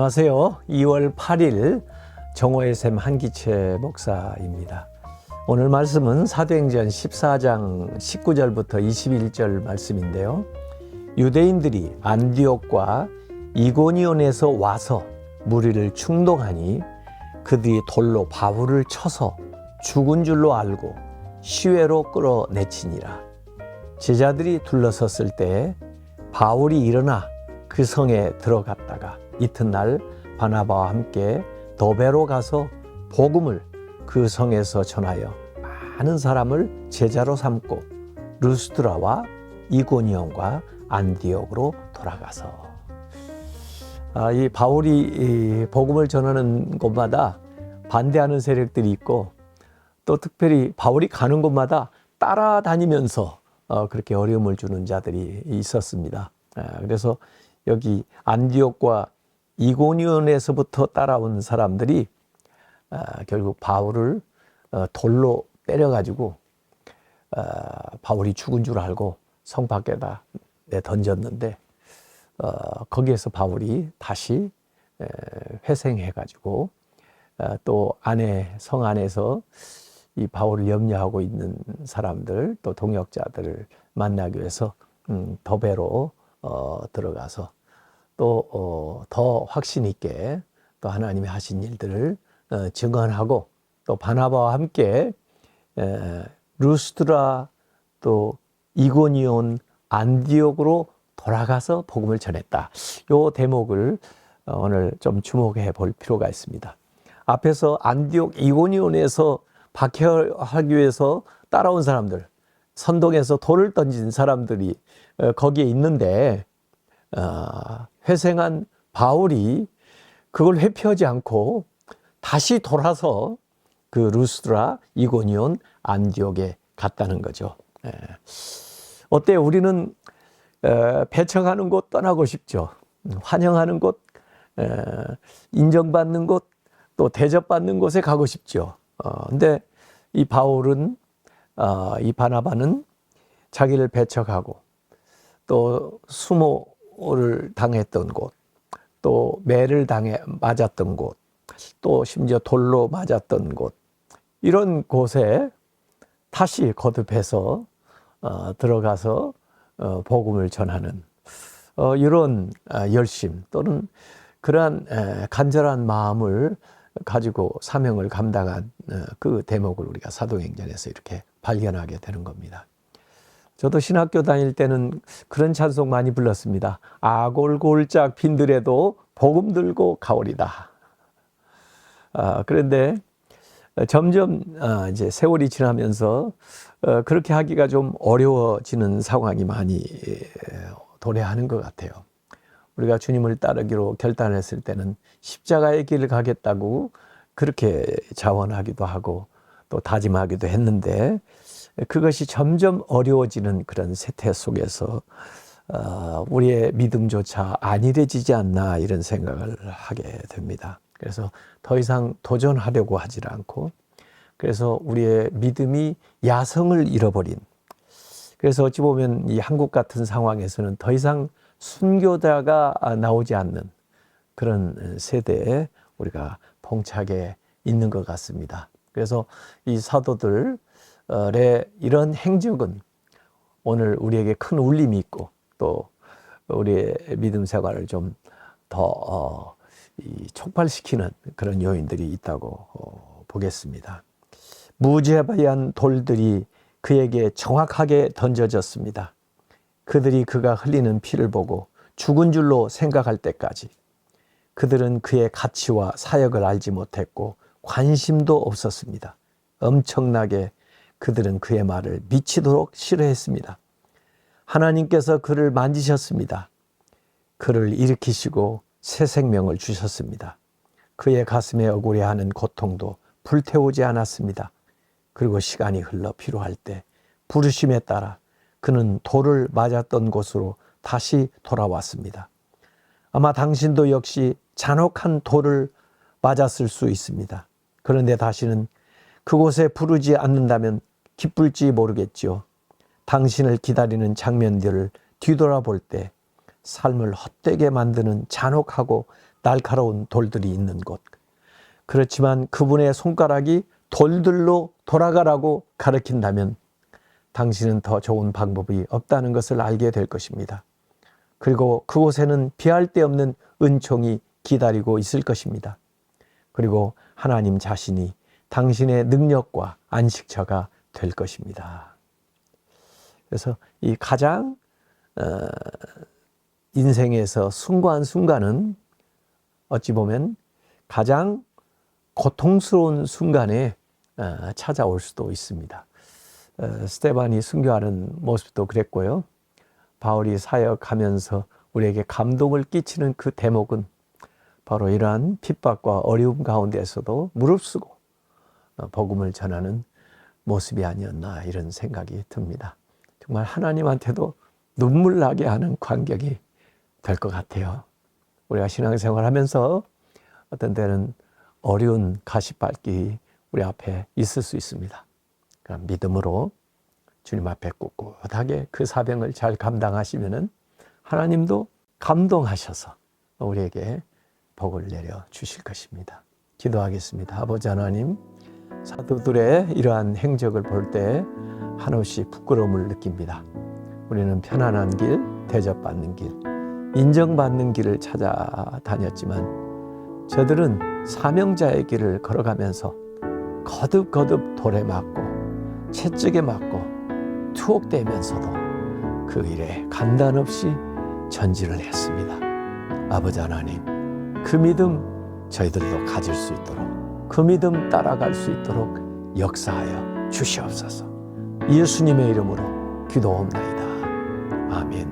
안녕하세요. 2월 8일 정오의 샘 한기채 목사입니다. 오늘 말씀은 사도행전 14장 19절부터 21절 말씀인데요. 유대인들이 안디옥과 이고니온에서 와서 무리를 충동하니 그들이 돌로 바울을 쳐서 죽은 줄로 알고 시외로 끌어내치니라. 제자들이 둘러섰을 때 바울이 일어나 그 성에 들어갔다가 이튿날 바나바와 함께 더베로 가서 복음을 그 성에서 전하여 많은 사람을 제자로 삼고 루스드라와 이고니온과 안디옥으로 돌아가서 이 바울이 복음을 전하는 곳마다 반대하는 세력들이 있고 또 특별히 바울이 가는 곳마다 따라다니면서 그렇게 어려움을 주는 자들이 있었습니다. 그래서 여기 안디옥과 이고니온에서부터 따라온 사람들이 결국 바울을 돌로 때려가지고 바울이 죽은 줄 알고 성 밖에다 던졌는데 거기에서 바울이 다시 회생해가지고 또 성 안에서 이 바울을 염려하고 있는 사람들 또 동역자들을 만나기 위해서 더베로 들어가서 또 더 확신 있게 또 하나님이 하신 일들을 증언하고 또 바나바와 함께 루스드라 또 이고니온 안디옥으로 돌아가서 복음을 전했다. 이 대목을 오늘 좀 주목해 볼 필요가 있습니다. 앞에서 안디옥 이고니온에서 박해하기 위해서 따라온 사람들, 선동에서 돌을 던진 사람들이 거기에 있는데 회생한 바울이 그걸 회피하지 않고 다시 돌아서 그 루스드라, 이고니온, 안디옥에 갔다는 거죠. 어때요? 우리는 배척하는 곳 떠나고 싶죠. 환영하는 곳, 인정받는 곳, 또 대접받는 곳에 가고 싶죠. 근데 이 바울은, 이 바나바는 자기를 배척하고 또 수모를 당했던 곳, 또 매를 맞았던 곳, 또 심지어 돌로 맞았던 곳, 이런 곳에 다시 거듭해서 들어가서 복음을 전하는 이런 열심 또는 그러한 간절한 마음을 가지고 사명을 감당한 그 대목을 우리가 사도행전에서 이렇게 발견하게 되는 겁니다. 저도 신학교 다닐 때는 그런 찬송 많이 불렀습니다. 아골골짝 빈들에도 복음 들고 가오리다. 그런데 점점 이제 세월이 지나면서 그렇게 하기가 좀 어려워지는 상황이 많이 도래하는 것 같아요. 우리가 주님을 따르기로 결단했을 때는 십자가의 길을 가겠다고 그렇게 자원하기도 하고 또 다짐하기도 했는데 그것이 점점 어려워지는 그런 세태 속에서 우리의 믿음조차 안일해지지 않나 이런 생각을 하게 됩니다. 그래서 더 이상 도전하려고 하지 않고 그래서 우리의 믿음이 야성을 잃어버린 그래서 어찌 보면 이 한국 같은 상황에서는 더 이상 순교자가 나오지 않는 그런 세대에 우리가 봉착해 있는 것 같습니다. 그래서 이 사도들의 이런 행적은 오늘 우리에게 큰 울림이 있고 또 우리의 믿음 생활을 좀 더 촉발시키는 그런 요인들이 있다고 보겠습니다. 무죄한 돌들이 그에게 정확하게 던져졌습니다. 그들이 그가 흘리는 피를 보고 죽은 줄로 생각할 때까지 그들은 그의 가치와 사역을 알지 못했고 관심도 없었습니다. 엄청나게 그들은 그의 말을 미치도록 싫어했습니다. 하나님께서 그를 만지셨습니다. 그를 일으키시고 새 생명을 주셨습니다. 그의 가슴에 억울해하는 고통도 불태우지 않았습니다. 그리고 시간이 흘러 필요할 때 부르심에 따라 그는 돌을 맞았던 곳으로 다시 돌아왔습니다. 아마 당신도 역시 잔혹한 돌을 맞았을 수 있습니다. 그런데 다시는 그곳에 부르지 않는다면 기쁠지 모르겠지요. 당신을 기다리는 장면들을 뒤돌아볼 때 삶을 헛되게 만드는 잔혹하고 날카로운 돌들이 있는 곳. 그렇지만 그분의 손가락이 돌들로 돌아가라고 가르친다면 당신은 더 좋은 방법이 없다는 것을 알게 될 것입니다. 그리고 그곳에는 비할 데 없는 은총이 기다리고 있을 것입니다. 그리고 하나님 자신이 당신의 능력과 안식처가 될 것입니다. 그래서 이 가장 인생에서 숭고한 순간은 어찌 보면 가장 고통스러운 순간에 찾아올 수도 있습니다. 스데반이 순교하는 모습도 그랬고요. 바울이 사역하면서 우리에게 감동을 끼치는 그 대목은 바로 이러한 핍박과 어려움 가운데서도 무릅쓰고 복음을 전하는 모습이 아니었나 이런 생각이 듭니다. 정말 하나님한테도 눈물 나게 하는 광경이 될 것 같아요. 우리가 신앙생활 하면서 어떤 때는 어려운 가시밭길이 우리 앞에 있을 수 있습니다. 그럼 믿음으로 주님 앞에 꿋꿋하게 그 사명을 잘 감당하시면은 하나님도 감동하셔서 우리에게 복을 내려 주실 것입니다. 기도하겠습니다. 아버지 하나님, 사도들의 이러한 행적을 볼 때 한없이 부끄러움을 느낍니다. 우리는 편안한 길, 대접받는 길, 인정받는 길을 찾아다녔지만 저들은 사명자의 길을 걸어가면서 거듭거듭 돌에 맞고 채찍에 맞고 투옥되면서도 그 일에 간단 없이 전진을 했습니다. 아버지 하나님, 그 믿음 저희들도 가질 수 있도록, 그 믿음 따라갈 수 있도록 역사하여 주시옵소서. 예수님의 이름으로 기도옵나이다. 아멘.